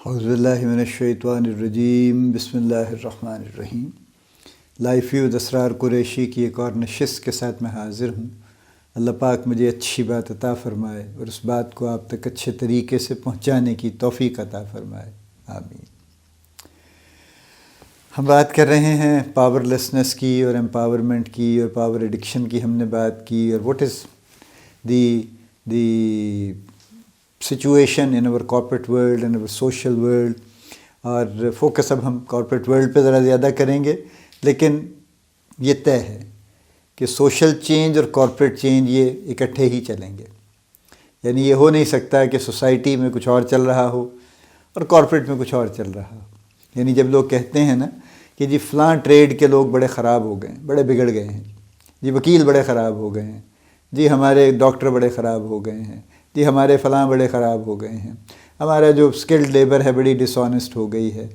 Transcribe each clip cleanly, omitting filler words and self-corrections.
اعوذ باللہ من الشیطان الرجیم، بسم اللہ الرحمن الرحیم۔ لائف فیوز اسرار قریشی کی ایک اور نشست کے ساتھ میں حاضر ہوں۔ اللہ پاک مجھے اچھی بات عطا فرمائے اور اس بات کو آپ تک اچھے طریقے سے پہنچانے کی توفیق عطا فرمائے، آمین۔ ہم بات کر رہے ہیں پاور لیسنس کی اور امپاورمنٹ کی اور پاور ایڈکشن کی ہم نے بات کی، اور what is the situation in over corporate world, in over social world, اور فوکس اب ہم کارپوریٹ ورلڈ پہ ذرا زیادہ کریں گے، لیکن یہ طے ہے کہ سوشل چینج اور کارپوریٹ چینج یہ اکٹھے ہی چلیں گے۔ یعنی یہ ہو نہیں سکتا کہ سوسائٹی میں کچھ اور چل رہا ہو اور کارپوریٹ میں کچھ اور چل رہا ہو۔ یعنی جب لوگ کہتے ہیں نا کہ جی فلاں ٹریڈ کے لوگ بڑے خراب ہو گئے، بڑے بگڑ گئے ہیں، جی وکیل بڑے خراب ہو گئے ہیں، جی ہمارے ڈاکٹر بڑے خراب ہو گئے ہیں، جی ہمارے فلاں بڑے خراب ہو گئے ہیں، ہمارا جو اسکلڈ لیبر ہے بڑی ڈس آنیسٹ ہو گئی ہے،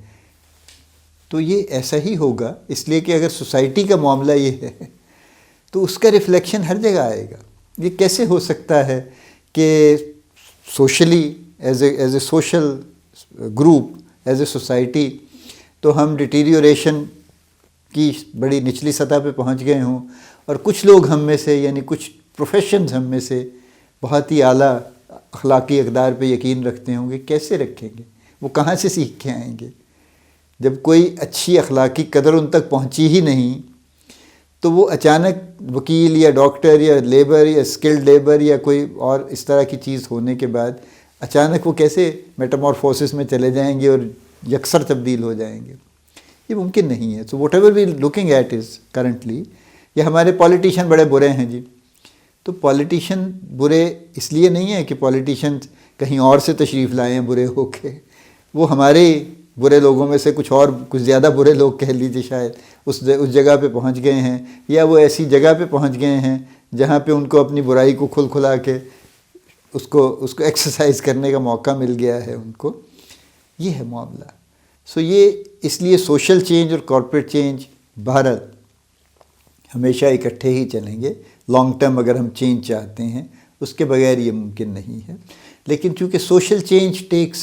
تو یہ ایسا ہی ہوگا، اس لیے کہ اگر سوسائٹی کا معاملہ یہ ہے تو اس کا ریفلیکشن ہر جگہ آئے گا۔ یہ کیسے ہو سکتا ہے کہ socially as a social group, as a society تو ہم ڈیٹیریوریشن کی بڑی نچلی سطح پہ پہنچ گئے ہوں، اور کچھ لوگ ہم میں سے، یعنی کچھ پروفیشنز ہم میں سے بہت ہی اعلیٰ اخلاقی اقدار پہ یقین رکھتے ہوں گے۔ کیسے رکھیں گے؟ وہ کہاں سے سیکھ کے آئیں گے؟ جب کوئی اچھی اخلاقی قدر ان تک پہنچی ہی نہیں تو وہ اچانک وکیل یا ڈاکٹر یا لیبر یا اسکلڈ لیبر یا کوئی اور اس طرح کی چیز ہونے کے بعد اچانک وہ کیسے میٹامورفوسس میں چلے جائیں گے اور یکسر تبدیل ہو جائیں گے؟ یہ ممکن نہیں ہے۔ So whatever we looking at is currently, یہ ہمارے پالیٹیشین بڑے برے ہیں جی، تو پالیٹیشین برے اس لیے نہیں ہے کہ پالیٹیشین کہیں اور سے تشریف لائے ہیں برے ہو کے، وہ ہمارے برے لوگوں میں سے کچھ اور کچھ زیادہ برے لوگ کہہ لیجیے شاید اس جگہ پہ پہنچ گئے ہیں، یا وہ ایسی جگہ پہ پہنچ گئے ہیں جہاں پہ ان کو اپنی برائی کو کھلا کے اس کو ایکسرسائز کرنے کا موقع مل گیا ہے ان کو۔ یہ ہے معاملہ۔ سو یہ اس لیے سوشل چینج اور کارپوریٹ چینج بہرحال ہمیشہ اکٹھے ہی چلیں گے۔ لانگ ٹرم اگر ہم چینج چاہتے ہیں اس کے بغیر یہ ممکن نہیں ہے، لیکن چونکہ social change takes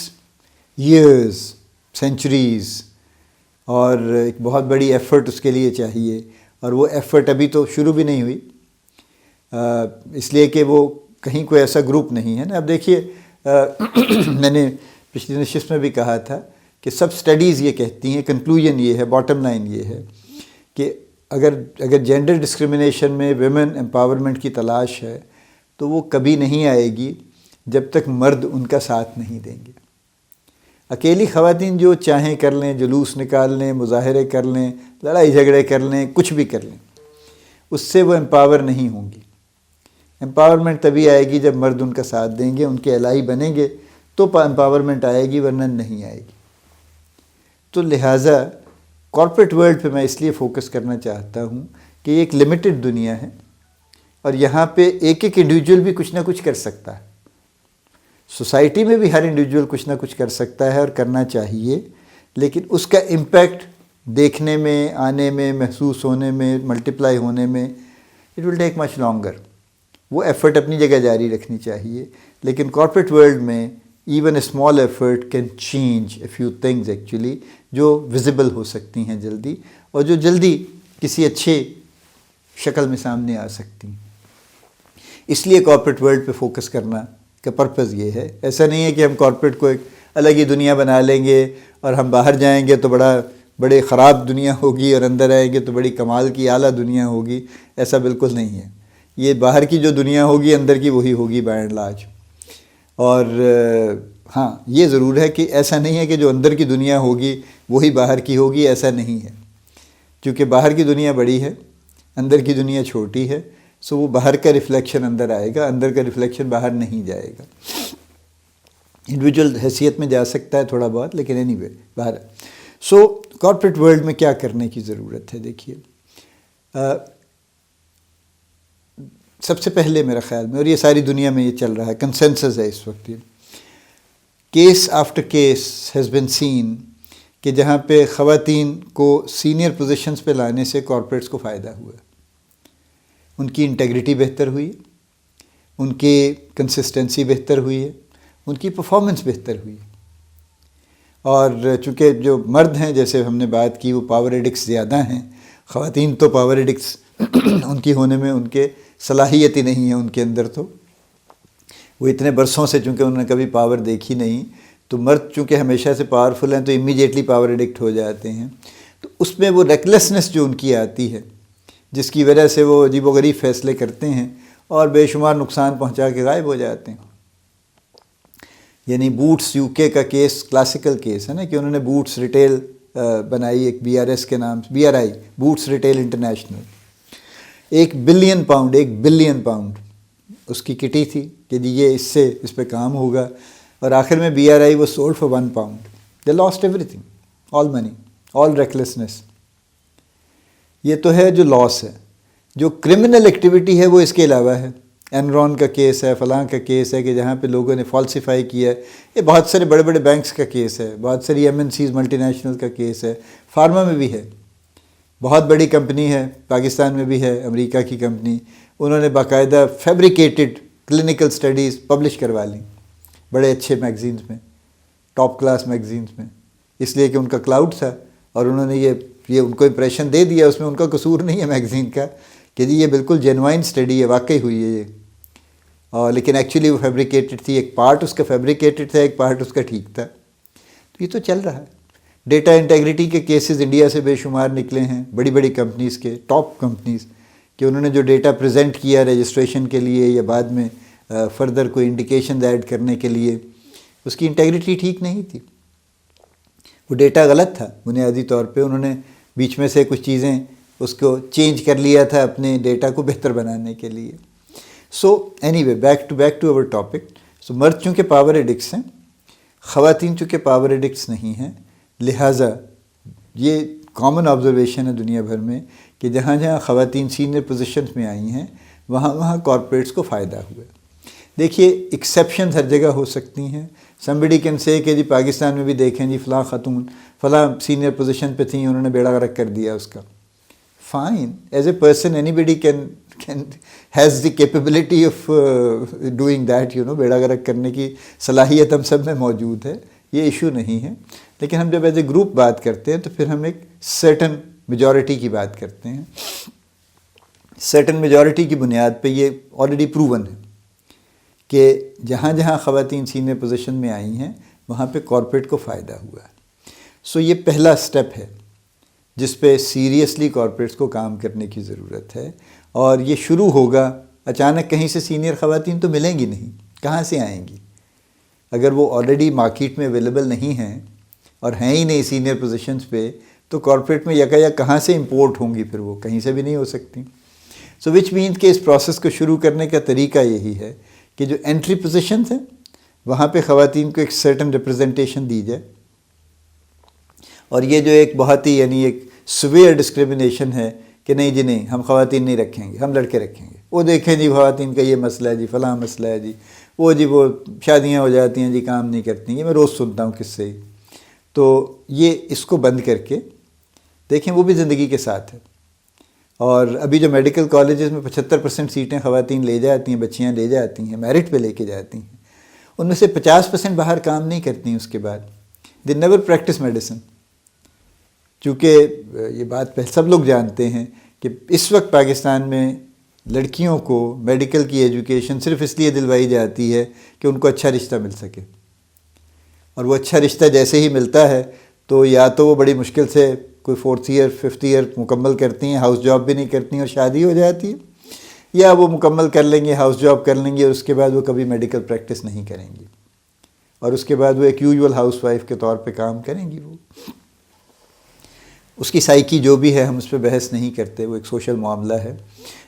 years, centuries, اور ایک بہت بڑی ایفرٹ اس کے لیے چاہیے، اور وہ ایفرٹ ابھی تو شروع بھی نہیں ہوئی، اس لیے کہ وہ کہیں کوئی ایسا گروپ نہیں ہے نا۔ اب دیکھیے میں نے پچھلی نشست میں بھی کہا تھا کہ سب سٹڈیز یہ کہتی ہیں، کنکلوژن یہ ہے، باٹم لائن یہ ہے کہ اگر جینڈر ڈسکرمنیشن میں ویمن امپاورمنٹ کی تلاش ہے تو وہ کبھی نہیں آئے گی جب تک مرد ان کا ساتھ نہیں دیں گے۔ اکیلی خواتین جو چاہیں کر لیں، جلوس نکال لیں، مظاہرے کر لیں، لڑائی جھگڑے کر لیں، کچھ بھی کر لیں، اس سے وہ امپاور نہیں ہوں گی۔ امپاورمنٹ تبھی آئے گی جب مرد ان کا ساتھ دیں گے، ان کے الائی بنیں گے تو امپاورمنٹ آئے گی، ورنہ نہیں آئے گی۔ تو لہٰذا کارپوریٹ ورلڈ پہ میں اس لیے فوکس کرنا چاہتا ہوں کہ یہ ایک لمیٹڈ دنیا ہے، اور یہاں پہ ایک انڈیویجول بھی کچھ نہ کچھ کر سکتا ہے۔ سوسائٹی میں بھی ہر انڈیویجول کچھ نہ کچھ کر سکتا ہے اور کرنا چاہیے، لیکن اس کا امپیکٹ دیکھنے میں، آنے میں، محسوس ہونے میں، ملٹیپلائی ہونے میں it will take much longer. وہ ایفرٹ اپنی جگہ جاری رکھنی چاہیے، لیکن کارپوریٹ ورلڈ میں even a small effort can change a few things actually, جو ویزیبل ہو سکتی ہیں جلدی، اور جو جلدی کسی اچھے شکل میں سامنے آ سکتی ہیں۔ اس لیے کارپوریٹ ورلڈ پہ فوکس کرنا کا پرپز یہ ہے۔ ایسا نہیں ہے کہ ہم کارپوریٹ کو ایک الگ ہی دنیا بنا لیں گے اور ہم باہر جائیں گے تو بڑے خراب دنیا ہوگی، اور اندر آئیں گے تو بڑی کمال کی اعلیٰ دنیا ہوگی۔ ایسا بالکل نہیں ہے۔ یہ باہر کی جو دنیا ہوگی اندر کی وہی ہوگی بائی اینڈ لارج۔ اور ہاں یہ ضرور ہے کہ ایسا نہیں ہے کہ جو اندر کی دنیا ہوگی وہی باہر کی ہوگی، ایسا نہیں ہے، کیونکہ باہر کی دنیا بڑی ہے، اندر کی دنیا چھوٹی ہے، سو وہ باہر کا ریفلیکشن اندر آئے گا، اندر کا ریفلیکشن باہر نہیں جائے گا۔ انڈیویجول حیثیت میں جا سکتا ہے تھوڑا بہت، لیکن اینی وے باہر۔ سو کارپوریٹ ورلڈ میں کیا کرنے کی ضرورت ہے؟ دیکھیے سب سے پہلے میرا خیال میں، اور یہ ساری دنیا میں یہ چل رہا ہے، کنسنسس ہے اس وقت، case after case has been seen کہ جہاں پہ خواتین کو سینئر پوزیشنز پہ لانے سے کارپوریٹس کو فائدہ ہوا، ان کی انٹیگریٹی بہتر ہوئی، ان کی کنسسٹنسی بہتر ہوئی ہے، ان کی پرفارمنس بہتر ہوئی، اور چونکہ جو مرد ہیں جیسے ہم نے بات کی وہ پاور ایڈکس زیادہ ہیں، خواتین تو پاور ایڈکس ان کی ہونے میں ان کے صلاحیت ہی نہیں ہے ان کے اندر، تو وہ اتنے برسوں سے چونکہ انہوں نے کبھی پاور دیکھی نہیں، تو مرد چونکہ ہمیشہ سے پاورفل ہیں تو امیڈیٹلی پاور ایڈکٹ ہو جاتے ہیں، تو اس میں وہ ریکلیسنس جو ان کی آتی ہے جس کی وجہ سے وہ عجیب و غریب فیصلے کرتے ہیں اور بے شمار نقصان پہنچا کے غائب ہو جاتے ہیں۔ یعنی بوٹس یو کے کا کیس کلاسیکل کیس ہے نا، کہ انہوں نے بوٹس ریٹیل بنائی ایک BRS کے نام سے، BRI Boots Retail International, 1 billion pound اس کی کٹی تھی کہ جی یہ اس پہ کام ہوگا، اور آخر میں BRI was sold for £1. They lost everything, all money, all recklessness۔ یہ تو ہے جو لاس ہے۔ جو کرمنل ایکٹیویٹی ہے وہ اس کے علاوہ ہے، انرون کا کیس ہے، فلاں کا کیس ہے کہ جہاں پہ لوگوں نے فالسیفائی کیا ہے، یہ بہت سارے بڑے بڑے بینکس کا کیس ہے، بہت ساری MNCs ملٹی نیشنل کا کیس ہے، فارما میں بھی ہے، بہت بڑی کمپنی ہے پاکستان میں بھی ہے، امریکہ کی کمپنی، انہوں نے باقاعدہ فیبریکیٹڈ کلینکل سٹڈیز پبلش کروا لیں بڑے اچھے میگزینز میں، ٹاپ کلاس میگزینز میں، اس لیے کہ ان کا کلاؤڈ تھا اور انہوں نے یہ ان کو امپریشن دے دیا، اس میں ان کا قصور نہیں ہے میگزین کا کہ جی یہ بالکل جینوائن سٹڈی ہے، واقعی ہوئی ہے یہ، اور لیکن ایکچولی وہ فیبریکیٹڈ تھی، ایک پارٹ اس کا فیبریکیٹڈ تھا، ایک پارٹ اس کا ٹھیک تھا۔ تو یہ تو چل رہا ہے۔ ڈیٹا انٹیگریٹی کے کیسز انڈیا سے بے شمار نکلے ہیں، بڑی بڑی کمپنیز کے، ٹاپ کمپنیز، کہ انہوں نے جو ڈیٹا پریزنٹ کیا رجسٹریشن کے لیے یا بعد میں فردر کوئی انڈیکیشنز ایڈ کرنے کے لیے، اس کی انٹیگریٹی ٹھیک نہیں تھی، وہ ڈیٹا غلط تھا بنیادی طور پہ، انہوں نے بیچ میں سے کچھ چیزیں اس کو چینج کر لیا تھا اپنے ڈیٹا کو بہتر بنانے کے لیے۔ So anyway back to our topic. So مرد چونکہ پاور ایڈکٹس ہیں، خواتین چونکہ پاور ایڈکٹس نہیں ہیں، لہٰذا یہ کامن آبزرویشن ہے دنیا بھر میں کہ جہاں جہاں خواتین سینئر پوزیشنز میں آئی ہیں وہاں کارپوریٹس کو فائدہ ہوا ہے۔ دیکھیے ایکسیپشنز ہر جگہ ہو سکتی ہیں، somebody can say کہ جی پاکستان میں بھی دیکھیں جی فلاں خاتون فلاں سینئر پوزیشن پہ تھیں، انہوں نے بیڑا غرق کر دیا اس کا۔ Fine, as a person anybody can has the capability of doing that, بیڑا غرق کرنے کی صلاحیت ہم سب میں موجود ہے، یہ ایشو نہیں ہے۔ لیکن ہم جب ایز اے گروپ بات کرتے ہیں تو پھر ہم ایک سرٹن میجورٹی کی بات کرتے ہیں۔ سرٹن میجورٹی کی بنیاد پہ یہ آلریڈی پروون ہے کہ جہاں جہاں خواتین سینئر پوزیشن میں آئی ہیں وہاں پہ کارپوریٹ کو فائدہ ہوا ہے۔ سو یہ پہلا سٹیپ ہے جس پہ سیریسلی کارپوریٹس کو کام کرنے کی ضرورت ہے، اور یہ شروع ہوگا اچانک کہیں سے سینئر خواتین تو ملیں گی نہیں، کہاں سے آئیں گی؟ اگر وہ آلریڈی مارکیٹ میں اویلیبل نہیں ہیں اور ہیں ہی نہیں سینئر پوزیشنز پہ، تو کارپوریٹ میں یکا یک کہاں سے امپورٹ ہوں گی؟ پھر وہ کہیں سے بھی نہیں ہو سکتی۔ سو وچ مینس کہ اس پروسیس کو شروع کرنے کا طریقہ یہی ہے کہ جو انٹری پوزیشنز ہیں وہاں پہ خواتین کو ایک سرٹن ریپرزنٹیشن دی جائے، اور یہ جو ایک بہت ہی یعنی ایک سویئر ڈسکریمنیشن ہے کہ نہیں جی نہیں ہم خواتین نہیں رکھیں گے، ہم لڑکے رکھیں گے، وہ دیکھیں جی خواتین کا یہ مسئلہ ہے جی، فلاں مسئلہ ہے جی، وہ شادیاں ہو جاتی ہیں جی، کام نہیں کرتی، یہ میں روز سنتا ہوں کس سے۔ تو یہ اس کو بند کر کے دیکھیں وہ بھی زندگی کے ساتھ ہے۔ اور ابھی جو میڈیکل کالجز میں 75% سیٹیں خواتین لے جاتی ہیں، بچیاں لے جاتی ہیں، میرٹ پہ لے کے جاتی ہیں، ان میں سے 50% باہر کام نہیں کرتی ہیں اس کے بعد، دے نیور پریکٹس میڈیسن۔ چونکہ یہ بات سب لوگ جانتے ہیں کہ اس وقت پاکستان میں لڑکیوں کو میڈیکل کی ایجوکیشن صرف اس لیے دلوائی جاتی ہے کہ ان کو اچھا رشتہ مل سکے، اور وہ اچھا رشتہ جیسے ہی ملتا ہے تو یا تو وہ بڑی مشکل سے کوئی 4th ایئر 5th ایئر مکمل کرتی ہیں، ہاؤس جاب بھی نہیں کرتی ہیں اور شادی ہو جاتی ہے، یا وہ مکمل کر لیں گے، ہاؤس جاب کر لیں گے اور اس کے بعد وہ کبھی میڈیکل پریکٹس نہیں کریں گی، اور اس کے بعد وہ ایک یوزول ہاؤس وائف کے طور پہ کام کریں گی۔ وہ اس کی سائیکی جو بھی ہے ہم اس پہ بحث نہیں کرتے، وہ ایک سوشل معاملہ ہے،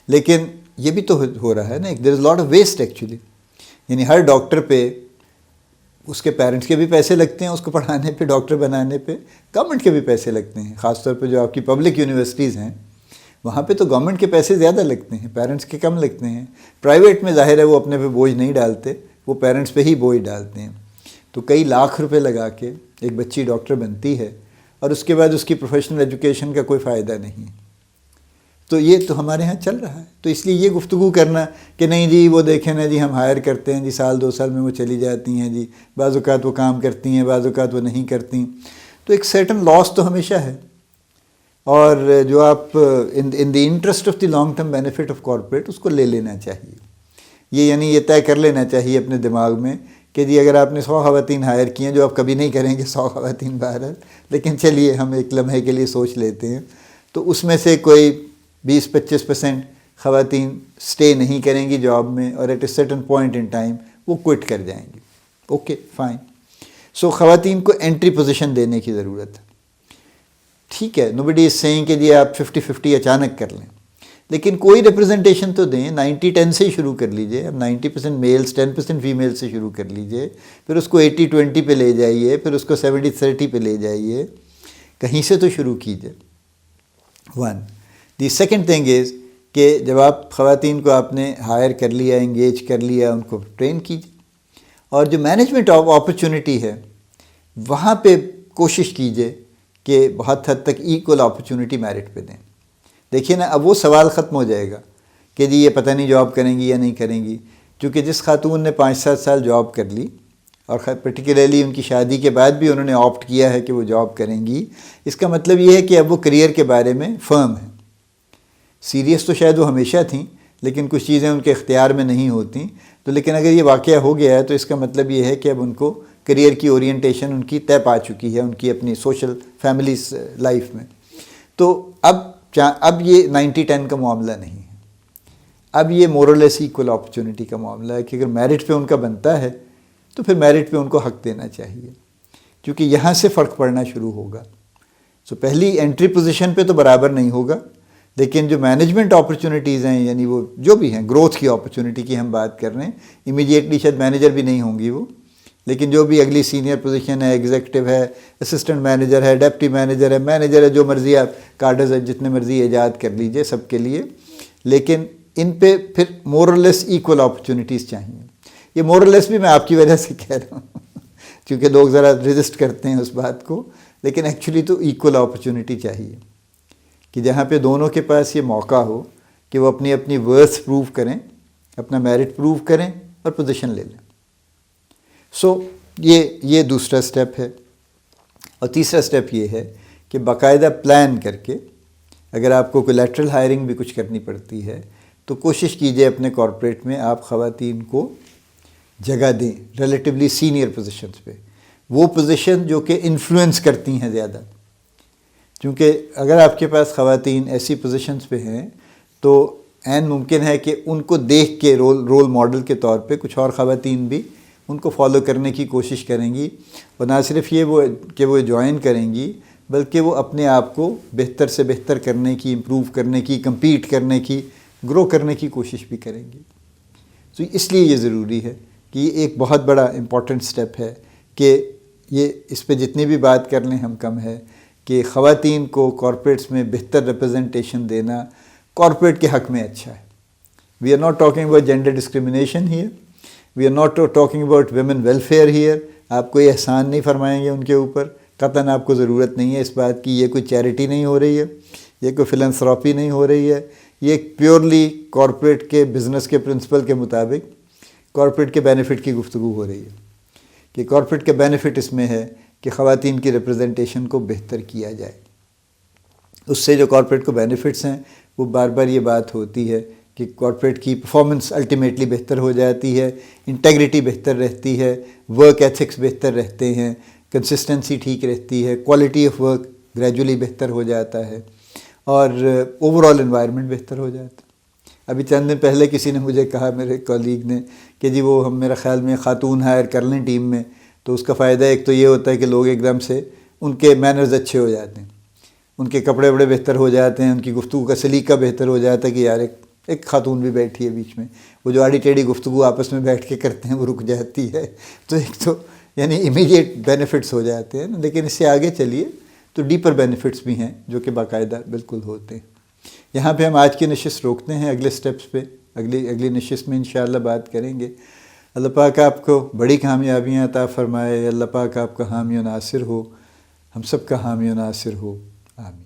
لیکن یہ بھی تو ہو رہا ہے نا، دیر از لاٹ آف ویسٹ ایکچولی۔ یعنی ہر ڈاکٹر پہ اس کے پیرنٹس کے بھی پیسے لگتے ہیں، اس کو پڑھانے پہ، ڈاکٹر بنانے پہ، گورنمنٹ کے بھی پیسے لگتے ہیں، خاص طور پہ جو آپ کی پبلک یونیورسٹیز ہیں وہاں پہ تو گورنمنٹ کے پیسے زیادہ لگتے ہیں، پیرنٹس کے کم لگتے ہیں۔ پرائیویٹ میں ظاہر ہے وہ اپنے پہ بوجھ نہیں ڈالتے، وہ پیرنٹس پہ ہی بوجھ ڈالتے ہیں، تو کئی لاکھ روپے لگا کے ایک بچی ڈاکٹر بنتی ہے اور اس کے بعد اس کی پروفیشنل ایجوکیشن کا کوئی فائدہ نہیں۔ تو یہ تو ہمارے ہاں چل رہا ہے. تو اس لیے یہ گفتگو کرنا کہ نہیں جی وہ دیکھیں نا جی ہم ہائر کرتے ہیں جی 1-2 سال میں وہ چلی جاتی ہیں جی، بعض اوقات وہ کام کرتی ہیں بعض اوقات وہ نہیں کرتی، تو ایک سرٹن لاس تو ہمیشہ ہے. اور جو آپ in the interest of the long term benefit of corporate اس کو لے لینا چاہیے. یہ یعنی یہ طے کر لینا چاہیے اپنے دماغ میں کہ جی اگر آپ نے 100 خواتین ہائر کی ہیں، جو آپ کبھی نہیں کریں گے 100 خواتین بہرحال، لیکن چلیے ہم ایک لمحے کے لیے سوچ لیتے ہیں، تو اس میں سے کوئی 20-25% خواتین سٹے نہیں کریں گی جاب میں، اور at a certain point in time وہ کوئٹ کر جائیں گی. Okay fine. سو خواتین کو انٹری پوزیشن دینے کی ضرورت ہے. ٹھیک ہے، نوبڈی از سیئنگ کہ جی آپ 50-50 اچانک کر لیں، لیکن کوئی ریپرزنٹیشن تو دیں. 90-10 سے ہی شروع کر لیجئے. اب 90% میلز 10% فیمیل سے شروع کر لیجئے، پھر اس کو 80-20 پہ لے جائیے، پھر اس کو 70-30 پہ لے جائیے. کہیں سے تو شروع کیجئے. One the second thing is کہ جب آپ خواتین کو آپ نے ہائر کر لیا، انگیج کر لیا، ان کو ٹرین کیجئے، اور جو مینجمنٹ اپرچونٹی ہے وہاں پہ کوشش کیجئے کہ بہت حد تک ایکول اپرچونٹی میرٹ پہ دیں. دیکھیے نا اب وہ سوال ختم ہو جائے گا کہ جی یہ پتہ نہیں جاب کریں گی یا نہیں کریں گی، کیونکہ جس خاتون نے 5-7 سال جاب کر لی، اور پرٹیکولرلی ان کی شادی کے بعد بھی انہوں نے آپٹ کیا ہے کہ وہ جاب کریں گی، اس کا مطلب یہ ہے کہ اب وہ کریئر کے بارے میں فرم ہیں. سیریس تو شاید وہ ہمیشہ تھیں، لیکن کچھ چیزیں ان کے اختیار میں نہیں ہوتیں. تو لیکن اگر یہ واقعہ ہو گیا ہے تو اس کا مطلب یہ ہے کہ اب ان کو کریئر کی اورینٹیشن ان کی طے پا چکی ہے ان کی اپنی سوشل فیملی لائف میں. تو اب یہ 90-10 کا معاملہ نہیں ہے، اب یہ مورلیس ایکول اپرچونٹی کا معاملہ ہے کہ اگر میرٹ پہ ان کا بنتا ہے تو پھر میرٹ پہ ان کو حق دینا چاہیے، کیونکہ یہاں سے فرق پڑنا شروع ہوگا. سو پہلی انٹری پوزیشن پہ تو برابر نہیں ہوگا، لیکن جو مینجمنٹ اپرچونٹیز ہیں، یعنی وہ جو بھی ہیں گروتھ کی اپرچونٹی کی ہم بات کر رہے ہیں، امیڈیٹلی شاید مینیجر بھی نہیں ہوں گی وہ، لیکن جو بھی اگلی سینئر پوزیشن ہے، ایگزیکٹو ہے، اسسٹنٹ مینیجر ہے، ڈپٹی مینیجر ہے، جو مرضی آپ کارڈز ہے جتنے مرضی ایجاد کر لیجئے سب کے لیے، لیکن ان پہ پھر مورلیس ایکول اپرچونٹیز چاہیے. یہ مورلیس بھی میں آپ کی وجہ سے کہہ رہا ہوں کیونکہ لوگ ذرا ریزسٹ کرتے ہیں اس بات کو، لیکن ایکچولی تو ایکول اپرچونٹی چاہیے کہ جہاں پہ دونوں کے پاس یہ موقع ہو کہ وہ اپنی اپنی ورتھ پروو کریں، اپنا میرٹ پروو کریں اور پوزیشن لے لیں. سو یہ دوسرا سٹیپ ہے. اور تیسرا سٹیپ یہ ہے کہ باقاعدہ پلان کر کے اگر آپ کو کوئی لیٹرل ہائرنگ بھی کچھ کرنی پڑتی ہے تو کوشش کیجئے اپنے کارپوریٹ میں آپ خواتین کو جگہ دیں ریلیٹیولی سینئر پوزیشنز پہ، وہ پوزیشن جو کہ انفلوئنس کرتی ہیں زیادہ. کیونکہ اگر آپ کے پاس خواتین ایسی پوزیشنز پہ ہیں تو عین ممکن ہے کہ ان کو دیکھ کے رول ماڈل کے طور پہ کچھ اور خواتین بھی ان کو فالو کرنے کی کوشش کریں گی، اور نہ صرف یہ کہ وہ جوائن کریں گی، بلکہ وہ اپنے آپ کو بہتر سے بہتر کرنے کی، امپروو کرنے کی، کمپیٹ کرنے کی، گرو کرنے کی کوشش بھی کریں گی. تو اس لیے یہ ضروری ہے کہ یہ ایک بہت بڑا امپورٹنٹ سٹیپ ہے کہ یہ اس پہ جتنی بھی بات کر لیں ہم کم ہے کہ خواتین کو کارپوریٹس میں بہتر ریپرزنٹیشن دینا کارپوریٹ کے حق میں اچھا ہے. We are not talking about gender discrimination here, we are not talking about women welfare here. آپ کوئی احسان نہیں فرمائیں گے ان کے اوپر، قطعاً آپ کو ضرورت نہیں ہے اس بات کی. یہ کوئی چیریٹی نہیں ہو رہی ہے، یہ کوئی فلانتھراپی نہیں ہو رہی ہے، یہ پیورلی کارپوریٹ کے بزنس کے پرنسپل کے مطابق کارپوریٹ کے بینیفٹ کی گفتگو ہو رہی ہے کہ کارپوریٹ کے بینیفٹ اس میں ہے کہ خواتین کی ریپرزنٹیشن کو بہتر کیا جائے. اس سے جو کارپوریٹ کو بینیفٹس ہیں وہ بار بار یہ بات ہوتی ہے کہ کارپوریٹ کی پرفارمنس الٹیمیٹلی بہتر ہو جاتی ہے، انٹیگریٹی بہتر رہتی ہے، ورک ایتھکس بہتر رہتے ہیں، کنسسٹنسی ٹھیک رہتی ہے، کوالٹی آف ورک گریجولی بہتر ہو جاتا ہے، اور اوور آل انوائرمنٹ بہتر ہو جاتا ہے. ابھی چند دن پہلے کسی نے مجھے کہا، میرے کولیگ نے، کہ جی وہ ہم میرا خیال میں خاتون ہائر کر لیں ٹیم میں تو اس کا فائدہ ایک تو یہ ہوتا ہے کہ لوگ ایک دم سے ان کے مینرز اچھے ہو جاتے ہیں، ان کے کپڑے وپڑے بہتر ہو جاتے ہیں، ان کی گفتگو کا سلیقہ بہتر ہو جاتا ہے کہ یار ایک خاتون بھی بیٹھی ہے بیچ میں، وہ جو آڑی ٹیڑھی گفتگو آپس میں بیٹھ کے کرتے ہیں وہ رک جاتی ہے. تو ایک تو یعنی امیڈیٹ بینیفٹس ہو جاتے ہیں، لیکن اس سے آگے چلیے تو ڈیپر بینیفٹس بھی ہیں جو کہ باقاعدہ بالکل ہوتے ہیں. یہاں پہ ہم آج کی نشست روکتے ہیں، اگلے سٹیپس پہ اگلی نشست میں انشاءاللہ بات کریں گے. اللہ پاک آپ کو بڑی کامیابیاں عطا فرمائے، اللہ پاک آپ کا حامی و ناصر ہو، ہم سب کا حامی و ناصر ہو، آمین.